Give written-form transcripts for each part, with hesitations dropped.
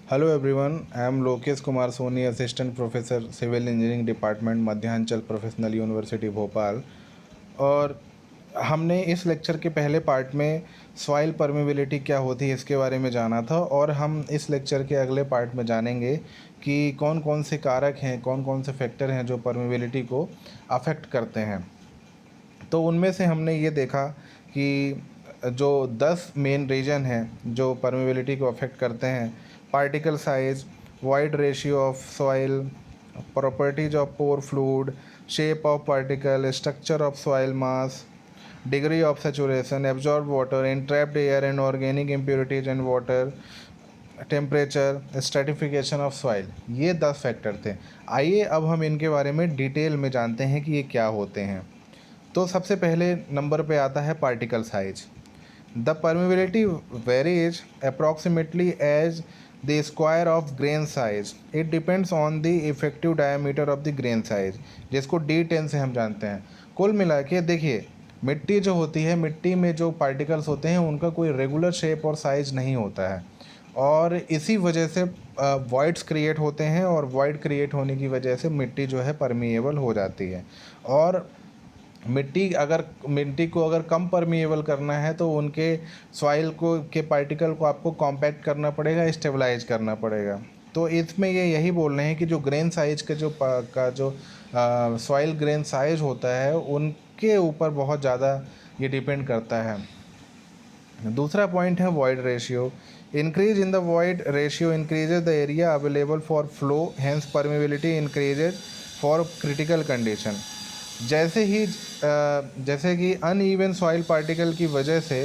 Hello everyone, I am Lokesh Kumar Soni, assistant professor civil engineering department Madhyanchal professional university Bhopal. और हमने इस lecture के पहले पार्ट में सॉइल परमेबिलिटी क्या होती है इसके बारे में जाना था, और हम इस लेक्चर के अगले पार्ट में जानेंगे कि कौन कौन से कारक हैं, कौन कौन से फैक्टर हैं जो परमेबिलिटी को अफेक्ट करते हैं। तो उनमें से हमने ये देखा कि जो 10 मेन रीजन हैं जो परमेबिलिटी को अफेक्ट करते हैं: particle size, void ratio of soil, properties of pore fluid, shape of particle, structure of soil mass, degree of saturation, absorb water, entrapped air and organic impurities and water, temperature, stratification of soil. ये 10 factor थे। आइए अब हम इनके बारे में detail में जानते हैं कि ये क्या होते हैं। तो सबसे पहले नंबर पे आता है particle size. The permeability varies approximately as the square of grain size. It depends on the effective diameter of the grain size, जिसको D10 से हम जानते हैं। कुल मिला के देखिए, मिट्टी जो होती है, मिट्टी में जो पार्टिकल्स होते हैं उनका कोई रेगुलर शेप और साइज नहीं होता है, और इसी वजह से वॉइड्स क्रिएट होते हैं, और वॉइड क्रिएट होने की वजह से मिट्टी जो है परमिएबल हो जाती है। और मिट्टी को अगर कम परमिएबल करना है तो उनके सॉइल को के पार्टिकल को आपको कॉम्पैक्ट करना पड़ेगा, स्टेबलाइज करना पड़ेगा। तो इसमें ये यही बोल रहे हैं कि जो ग्रेन साइज के जो सॉइल ग्रेन साइज होता है उनके ऊपर बहुत ज़्यादा ये डिपेंड करता है। दूसरा पॉइंट है void ratio. Increase in the void ratio increases the area available for flow, hence permeability increases for critical condition. जैसे कि अनइवन सॉइल पार्टिकल की वजह से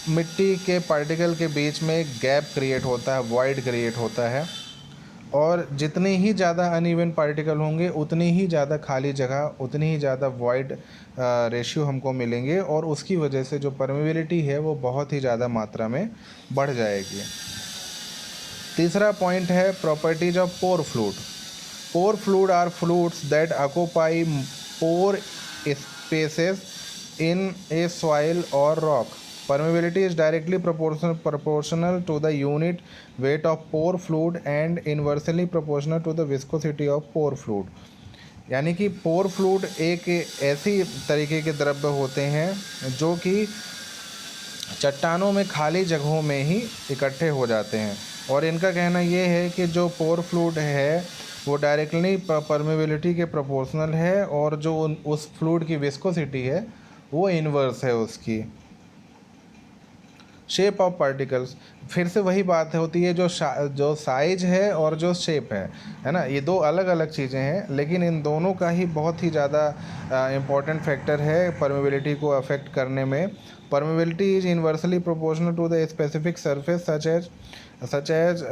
मिट्टी के पार्टिकल के बीच में गैप क्रिएट होता है, वॉइड क्रिएट होता है, और जितने ही ज़्यादा अनइवन पार्टिकल होंगे उतनी ही ज़्यादा खाली जगह, उतनी ही ज़्यादा वॉइड रेशियो हमको मिलेंगे, और उसकी वजह से जो परमेबिलिटी है वो बहुत ही ज़्यादा मात्रा में बढ़ जाएगी। तीसरा पॉइंट है properties of pore fluid. Pore fluid are fluids that occupy pore spaces in a soil or rock. Permeability is directly proportional to the unit weight of pore fluid and inversely proportional to the viscosity of pore fluid. यानी कि पोर fluid एक ऐसी तरीके के द्रव्य होते हैं जो कि चट्टानों में खाली जगहों में ही इकट्ठे हो जाते हैं, और इनका कहना ये है कि जो पोर फ्लूइड है वो डायरेक्टली परमेबिलिटी के प्रोपोर्शनल है, और जो उस फ्लूइड की विस्कोसिटी है वो इन्वर्स है उसकी। शेप ऑफ पार्टिकल्स, फिर से वही बात होती है, जो साइज है और जो शेप है ना, ये दो अलग अलग चीज़ें हैं, लेकिन इन दोनों का ही बहुत ही ज़्यादा इम्पॉर्टेंट फैक्टर है परमेबिलिटी को अफेक्ट करने में। Permeability is inversely proportional to the specific surface such as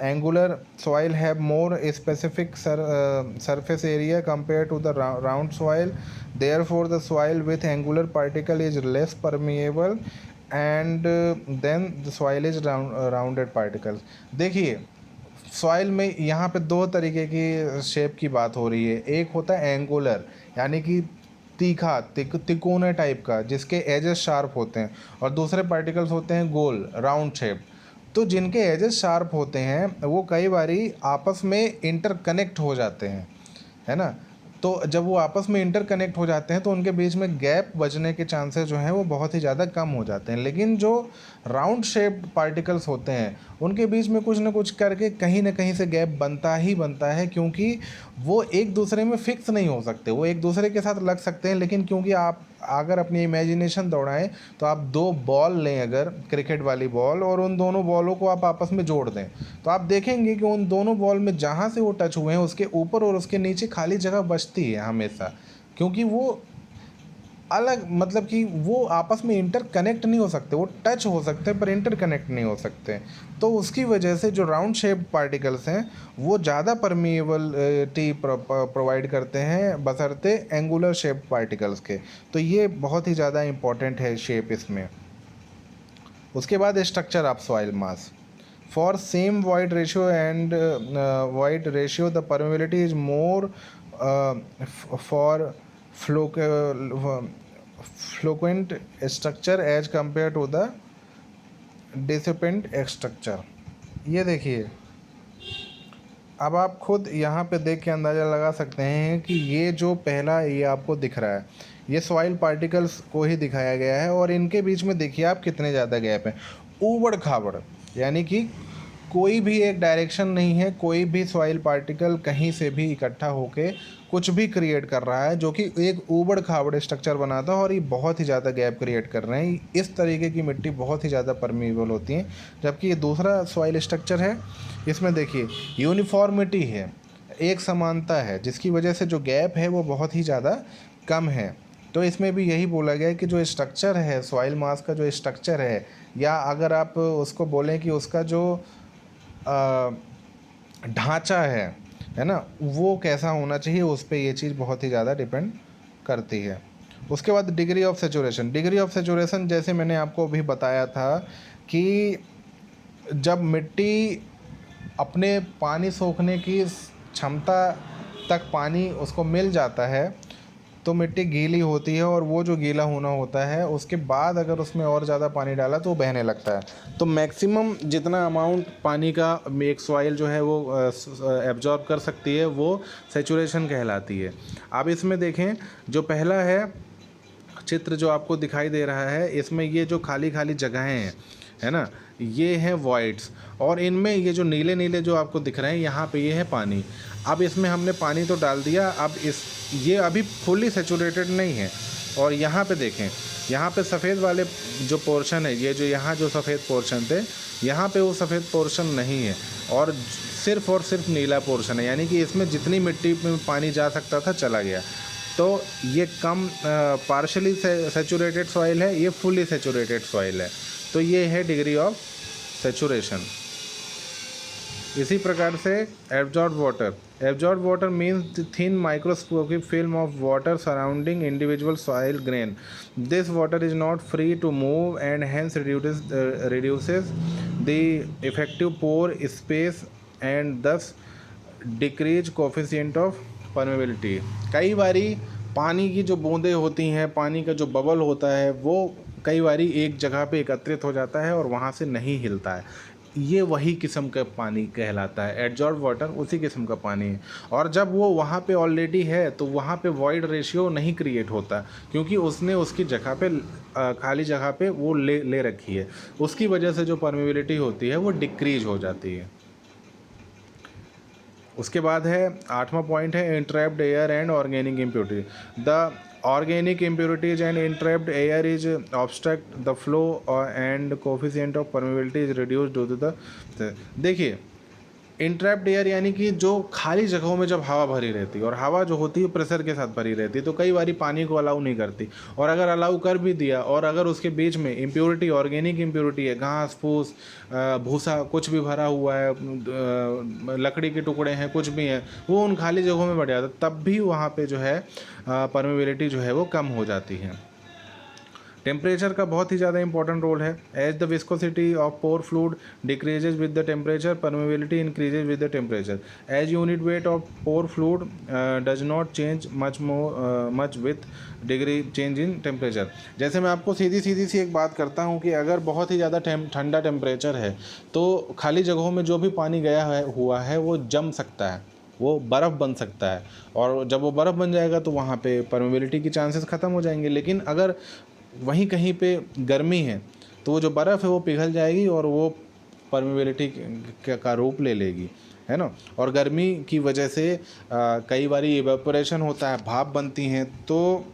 angular soil have more specific surface area compared to the round soil. Therefore the soil with angular particle is less permeable, and then the soil is rounded particles. देखिए, soil में यहाँ पे दो तरीके की shape की बात हो रही है। एक होता है एंगुलर, यानी कि तीखा तिकोना टाइप का, जिसके एजेस शार्प होते हैं, और दूसरे पार्टिकल्स होते हैं गोल, राउंड शेप। तो जिनके एजेस शार्प होते हैं वो कई बारी आपस में इंटरकनेक्ट हो जाते हैं, है ना। तो जब वो आपस में इंटरकनेक्ट हो जाते हैं तो उनके बीच में गैप बचने के चांसेस जो हैं वो बहुत ही ज़्यादा कम हो जाते हैं। लेकिन जो राउंड शेप्ड पार्टिकल्स होते हैं उनके बीच में कुछ ना कुछ करके कहीं ना कहीं से गैप बनता ही बनता है, क्योंकि वो एक दूसरे में फिक्स नहीं हो सकते। वो एक दूसरे के साथ लग सकते हैं, लेकिन क्योंकि आप अगर अपनी इमेजिनेशन दौड़ाएं तो आप दो बॉल लें, अगर क्रिकेट वाली बॉल, और उन दोनों बॉलों को आप आपस में जोड़ दें, तो आप देखेंगे कि उन दोनों बॉल में जहाँ से वो टच हुए हैं उसके ऊपर और उसके नीचे खाली जगह बचती है हमेशा, क्योंकि वो अलग, मतलब कि वो आपस में इंटरकनेक्ट नहीं हो सकते। वो टच हो सकते हैं पर इंटरकनेक्ट नहीं हो सकते। तो उसकी वजह से जो राउंड शेप पार्टिकल्स हैं वो ज़्यादा परमिएबिलिटी प्रोवाइड करते हैं बशर्ते एंगुलर शेप पार्टिकल्स के। तो ये बहुत ही ज़्यादा इम्पॉर्टेंट है शेप इसमें। उसके बाद structure of soil mass. For same void ratio and void ratio the permeability is more for flocculent structure as compare to the dispersed structure. ये देखिए, अब आप खुद यहाँ पे देख के अंदाज़ा लगा सकते हैं कि ये जो पहला ये आपको दिख रहा है, ये सॉइल पार्टिकल्स को ही दिखाया गया है, और इनके बीच में देखिए आप कितने ज़्यादा गैप हैं, ऊबड़ खाबड़, यानी कि कोई भी एक डायरेक्शन नहीं है, कोई भी सॉइल पार्टिकल कहीं से भी इकट्ठा होके कुछ भी क्रिएट कर रहा है, जो कि एक ऊबड़ खाबड़ स्ट्रक्चर बनाता है, और ये बहुत ही ज़्यादा गैप क्रिएट कर रहे हैं। इस तरीके की मिट्टी बहुत ही ज़्यादा परमीएबल होती है। जबकि ये दूसरा सॉइल स्ट्रक्चर है, इसमें देखिए यूनिफॉर्मिटी है, एक समानता है, जिसकी वजह से जो गैप है वो बहुत ही ज़्यादा कम है। तो इसमें भी यही बोला गया है कि जो स्ट्रक्चर है, सॉइल मास का जो स्ट्रक्चर है, या अगर आप उसको बोलें कि उसका जो ढांचा है ना, वो कैसा होना चाहिए, उस पे ये चीज़ बहुत ही ज़्यादा डिपेंड करती है। उसके बाद degree of saturation. Degree of saturation जैसे मैंने आपको अभी बताया था कि जब मिट्टी अपने पानी सोखने की क्षमता तक पानी उसको मिल जाता है तो मिट्टी गीली होती है, और वो जो गीला होना होता है उसके बाद अगर उसमें और ज़्यादा पानी डाला तो वो बहने लगता है। तो मैक्सिमम जितना अमाउंट पानी का एक सॉइल जो है वो एब्जॉर्ब कर सकती है, वो सेचुरेशन कहलाती है। अब इसमें देखें, जो पहला है चित्र जो आपको दिखाई दे रहा है, इसमें ये जो खाली खाली जगहें हैं, है ना, ये हैं वॉइड्स, और इनमें ये जो नीले नीले जो आपको दिख रहे हैं, यहाँ पे ये है पानी। अब इसमें हमने पानी तो डाल दिया, अब ये अभी फुली सेचुरेटेड नहीं है। और यहाँ पे देखें, यहाँ पे सफ़ेद वाले जो पोर्शन है, ये जो यहाँ जो सफ़ेद पोर्शन थे, यहाँ पे वो सफ़ेद पोर्शन नहीं है, और सिर्फ नीला पोर्शन है, यानी कि इसमें जितनी मिट्टी में पानी जा सकता था चला गया। तो ये कम पार्शली सेचुरेटेड सॉइल है, ये फुली सेचुरेटेड सॉइल है। तो ये है डिग्री ऑफ सेचुरेशन। इसी प्रकार से absorb water. Absorb water means the thin microscopic film of water surrounding individual soil grain. This water is not free to move and hence reduces the effective pore space and thus decrease coefficient of permeability। कई बारी पानी की जो बूंदें होती हैं, पानी का जो बबल होता है, वो कई बारी एक जगह पे एकत्रित हो जाता है और वहाँ से नहीं हिलता है। ये वही किस्म का पानी कहलाता है, एब्जॉर्ब वाटर उसी किस्म का पानी है। और जब वो वहाँ पे ऑलरेडी है तो वहाँ पे वॉइड रेशियो नहीं क्रिएट होता, क्योंकि उसने उसकी जगह पे खाली जगह पे वो ले रखी है। उसकी वजह से जो परमेबिलिटी होती है वो डिक्रीज हो जाती है। उसके बाद है 8वां पॉइंट है entrapped air and organic impurity. The organic impurities and entrapped air is obstruct the flow and coefficient of permeability is reduced due to the। देखिए, इंट्रैप्ड एयर यानी कि जो खाली जगहों में जब हवा भरी रहती है, और हवा जो होती है प्रेशर के साथ भरी रहती है, तो कई बारी पानी को अलाउ नहीं करती, और अगर अलाउ कर भी दिया और अगर उसके बीच में इम्प्योरिटी, ऑर्गेनिक इम्प्योरिटी है, घास फूस भूसा कुछ भी भरा हुआ है, लकड़ी के टुकड़े हैं, कुछ भी है, वो उन खाली जगहों में बढ़ जाता है, तब भी वहाँ पे जो है परमेबिलिटी जो है वो कम हो जाती है। टेम्परेचर का बहुत ही ज़्यादा इंपॉर्टेंट रोल है। As the viscosity of pore fluid decreases with the temperature, permeability increases with the temperature. As unit weight of pore fluid does not change much with degree change in temperature. जैसे मैं आपको सीधी सी एक बात करता हूँ कि अगर बहुत ही ज़्यादा ठंडा टेम्परेचर है तो खाली जगहों में जो भी पानी गया हुआ है वो जम सकता है, वो बर्फ़ बन सकता है, और जब वो बर्फ़ बन जाएगा तो वहाँ पे परमेबिलिटी की चांसेस ख़त्म हो जाएंगे। लेकिन अगर वहीं कहीं पे गर्मी है तो वो जो बर्फ़ है वो पिघल जाएगी और वो परमेबिलिटी का रूप ले लेगी, है ना। और गर्मी की वजह से कई बारी इवेपोरेशन होता है, भाप बनती हैं, तो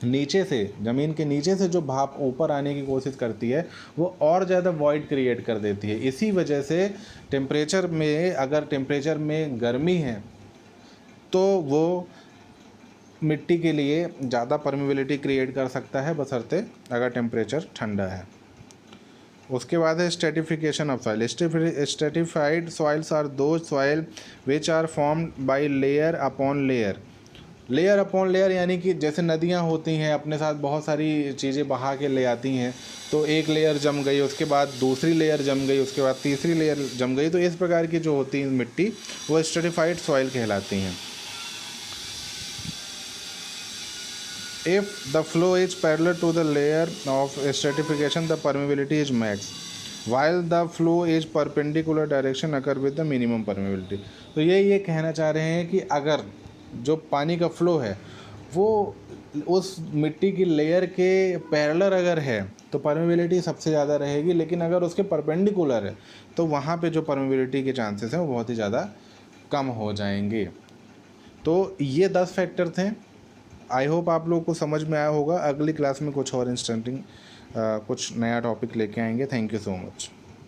नीचे से, ज़मीन के नीचे से जो भाप ऊपर आने की कोशिश करती है वो और ज़्यादा वॉइड क्रिएट कर देती है। इसी वजह से टेम्परेचर में, अगर टेम्परेचर में गर्मी है तो वो मिट्टी के लिए ज़्यादा परमेबिलिटी क्रिएट कर सकता है, बशर्ते अगर टेम्परेचर ठंडा है। उसके बाद है stratification of soil. Stratified soils are two soil which are formed by layer upon layer. Layer upon layer यानी कि जैसे नदियाँ होती हैं, अपने साथ बहुत सारी चीज़ें बहा के ले आती हैं, तो एक लेयर जम गई, उसके बाद दूसरी लेयर जम गई, उसके बाद तीसरी लेयर जम गई, तो इस प्रकार की जो होती है मिट्टी वो स्ट्रेटिफाइड सॉइल कहलाती हैं। If the flow is parallel to the layer of stratification, the permeability is max, while the flow is perpendicular direction occur with the minimum permeability। तो ये कहना चाह रहे हैं कि अगर जो पानी का फ्लो है वो उस मिट्टी की लेयर के पैरेलल अगर है तो परमेबिलिटी सबसे ज़्यादा रहेगी, लेकिन अगर उसके परपेंडिकुलर है तो वहाँ पे जो परमेबिलिटी के चांसेस हैं वो बहुत ही ज़्यादा कम हो जाएंगे। तो ये 10 फैक्टर थे। आई होप आप लोगों को समझ में आया होगा। अगली क्लास में कुछ और इंस्टेंटिंग कुछ नया टॉपिक लेके आएंगे। Thank you so much.